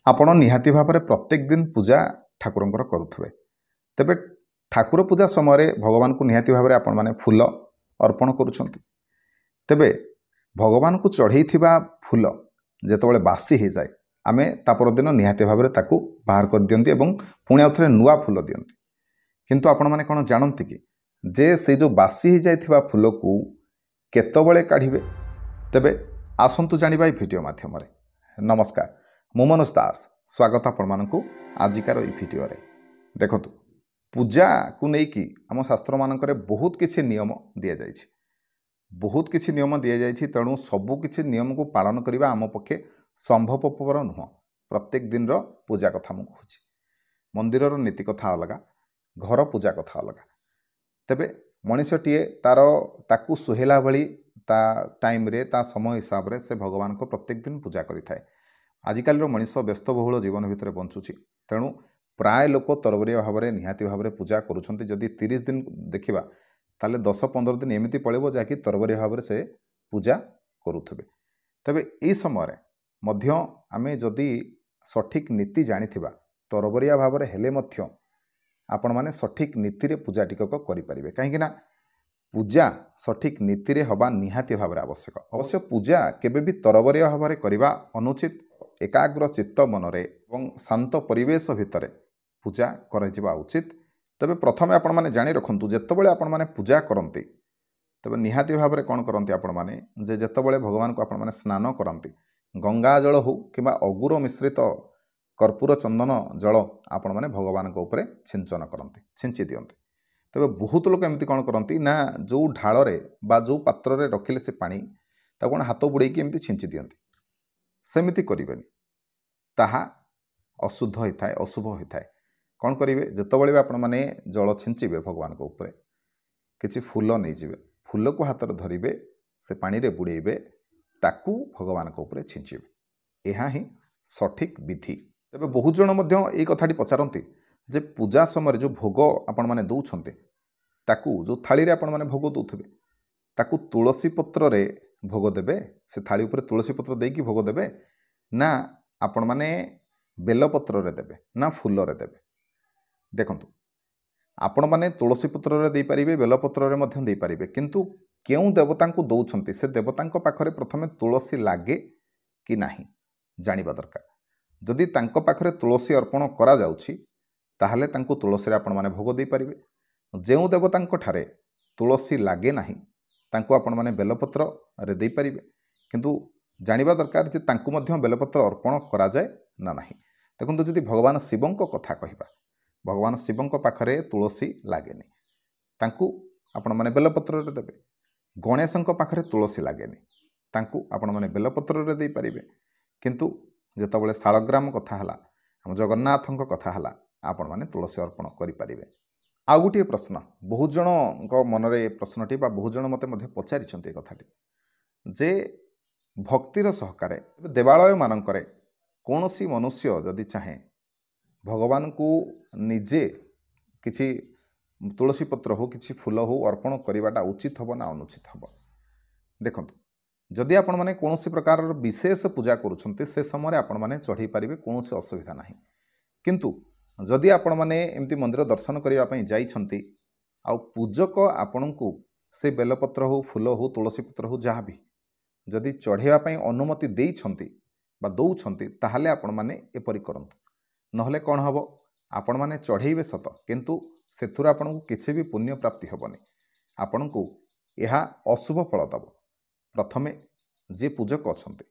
आपण निहाती भाव में प्रत्येक दिन पूजा ठाकुरंकर करुवे तेबे ठाकुर पूजा समय भगवान को निहाती भाव में आपण मैंने फूल अर्पण करुछंती तेबे भगवान को चढ़ई फूल जेतबेले बासी हो जाए आमे ता परदिन निहाती भाव में ताकू बाहर कर दियंती एवं पुणी आउ थे नुआ फूल दियंती किंतु आपण मैंने कौन जानती कि जे से जो बासी हो जाइथिबा फूल को केतबेले काढ़िबे तेबे आसंतु जानिबा ए वीडियो माध्यम रे। नमस्कार, मु मनोज दास स्वागत आपण मानकु आजिकार ई वीडियो रे। देखंतु पूजा को लेकिन आम शास्त्र मानक बहुत किसी नियम दि जाइछि बहुत किसी नियम दि जाइछि तेणु सबु किछि नियम को पालन करबा आम पक्षे संभवपर नुह। प्रत्येक दिन रो पूजा कथा मु कहूछि, मंदिर नीति कथा अलगा, घर पूजा कथा अलगा। तेबे मनीषटीए तार ताकू सुहेला भली ता टाइम रे ता समय हिसाब रे से भगवान को प्रत्येक दिन पूजा करिथाए। आजिकाल मनीष व्यस्तबहुल जीवन भितर बंचुची तेणु प्राय लोक तरबरिया भाव में निहाती भाव में पूजा करुछंती। जदि 30 दिन देखिबा ताले 10-15 दिन एमिति पळेबो जाकि तरबरिया भाव में से पूजा करुथबे। तबे एई समय मध्य आमे जदि सठिक नीति जानिथिबा तरबरिया भाव में हेले मध्य आपण माने सठिक नीति रे पूजा टिकक करि परिबे। काहेकि ना पूजा सठिक नीति रे हबा निहाती भाव में आवश्यक। अवश्य पूजा केबे भी तरबरिया भाव में करबा अनुचित। एकाग्र चित्त मनरे एवं शांत परिवेश भितर पूजा करा उचित। तबे प्रथमे आपण माने जानि रखंतु जेतबेले आपण माने पूजा करंती तबे निहाती भाव में कौन करंती आपण माने जे जेतबेले भगवान को आपण माने स्नान करंती गंगा जल हो किंबा अगुर मिश्रित कर्पूर चंदन जल आपण माने भगवान को ऊपर छिंचन करंती, छिंची दियंती। तबे बहुत लोक एमती कौन करंती ना जो ढाल रे बा जो पात्र रे रखिले से पानी ता कोन हाथ बुड़े कि एमती छिंची दियंती। सेमिति करिबेनी, ताहा अशुद्ध होता है, अशुभ होता है। कौन करेंगे जितेबाला भी आपण मैंने जल छिंचे भगवान को ऊपर किसी फूल नहीं जाए, फूल को हाथ में धरवे से पानी रे बुड़ेबे ताकू भगवान को ऊपर छिंचे। यह ही सठिक विधि। तेबे बहुत जन ये कथाटी पचारती जे पूजा समय जो भोग आपण मैंने दौरान ताकू जो थाली रे आपण मैंने भोग दौथे ताकू तुलसी पत्र रे भोग देवे, से थाली उपर तुलसी पत्र देकी भोग देवे ना आपण माने बेलपत्र रे देवे ना फूल रे देवे। देखंतु आपण माने तुलसी पत्र रे दे परिबे, बेलपत्र रे मध्यम दे परिबे, किंतु केउ देवता को दौरान से देवता पाखरे प्रथमे तुलसी लागे कि नाही जानिबा दरकार। जदि तांको पाखरे तुलसी अर्पण करा जाउछि ताहले तांको तुलसी रे आपण माने भोग दे परिबे। जेउ देवता ठारे तुलसी लागे नाही तांको आपण माने बेलपत्र रे दे परिबे, किंतु जानिबा दरकार जे तांको मध्य बेलपत्र अर्पण करा जाए ना नाही। देखंतु जदि भगवान शिवं कथा कहिबा, भगवान शिवं पाखरे तुलसी लागेनी तांको आपण माने बेलपत्र रे देबे। गणेशं पाखरे तुलसी लागेनी तांको आपण माने बेलपत्र रे दे परिबे, किंतु जेतबेले शालग्राम कथा हला, हम जगन्नाथं कथा हला, आपण माने तुलसी अर्पण करि परिबे। आउ गोटे प्रश्न बहुत जन मनरे प्रश्नटी बा बहुत जन मते मध्ये पचारिछन्ते कथाटी जे भक्तिर सहकारे देवालय मानकरे कौनसी मनुष्य जदि चाहे भगवान को निजे किछि तुलसी पत्र हो किछि फूल हो अर्पण करिवाटा उचित हबो ना अनुचित हबो। देखंतु जदि आपण माने कौनसी प्रकार विशेष पूजा करूछन्ते से समय आपण माने चढ़ी पारिबे, कौनसी असुविधा नाही। किंतु जदि आपण माने एमती मंदिर दर्शन करिवा पई जाइछन्ती आ पूजक आपणको से बेलपत्र हो फूल हो तुलसी पत्र हो जहाँ भी जदि चढ़ेवा पई अनुमति देइछन्ती बा दौछन्ती ताहले आपण माने एपरि करंतु। नहले कौन हबो आपण माने चढ़ेइबे सत किंतु सेथुर आपणको किछि भी पुण्य प्राप्ति हबनी, आपणको यह अशुभ फल दब। प्रथमे जे पूजक अछन्ती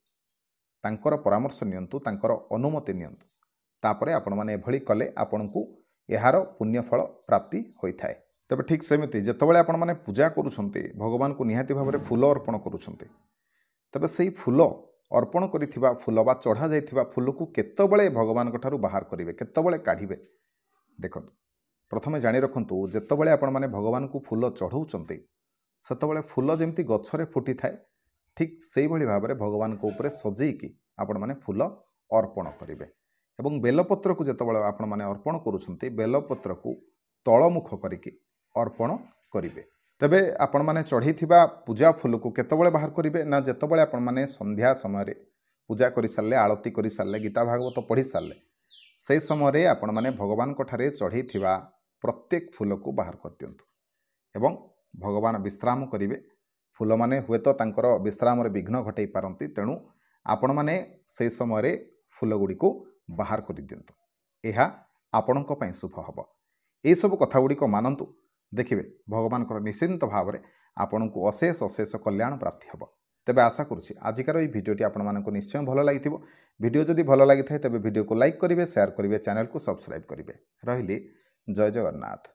तांकर परामर्श नियंतु, तांकर अनुमति नियंतु, तापरे आपण माने एभली कले आपणको यार पुण्य फल प्राप्ति होइथाय। तबे ठीक सेमिति जेतबेले आपण माने पूजा करूछन्ती भगवान को निहाती भाव में फूल अर्पण करूछन्ती तबे सेही फूल अर्पण करिथिबा फूल बा चढ़ा जाइथिबा फूल को केतबेले भगवान को ठारू बाहर करिवे, केतबेले काढिबे। देखंतु प्रथमे जानि रखंतु जेतबेले आपण माने भगवान को फूल चढ़ौचन्ती सेतबेले फूल जेमती गछरे फुटी थाए ठीक सेही भली भाव में भगवान को ऊपर सजेइकी आपण माने फूल अर्पण करिवे। एवं बेलपत्र को जेतबेले आपण माने अर्पण करूछन्ती बेलपत्र को तळमुख करिकी अर्पण करिवे। तबे आपण माने चढ़ीथिबा पूजा फूल को केतबेले बाहर करिवे ना जेतबेले आपण माने संध्या समय पूजा कर सारे आलती कर सारे गीता भागवत पढ़ी सारे से समय आपण मैंने भगवान ठारे चढ़ी प्रत्येक फूल को बाहर कर दिंतु एवं भगवान विश्राम करेंगे फूल माने हुए तो तांकर विश्राम विघ्न घटई पारती तेणु आपण मैंने से समय फूल गुड़ी को बाहर कर दिंतु यह आपण शुभ हम यह सब कथा गुड़िक मानतु देखिए भगवान निश्चिंत भाव में आपन को अशेष अशेष कल्याण प्राप्ति हम तेबे आशा करुच्ची आजिकार ये भिडियोटी आपको निश्चय भल लगी भिडियो जदि भल लगी था तेबे भिडियो को लाइक करेंगे शेयर करेंगे चैनल को सब्सक्राइब करेंगे रही जय जगन्नाथ।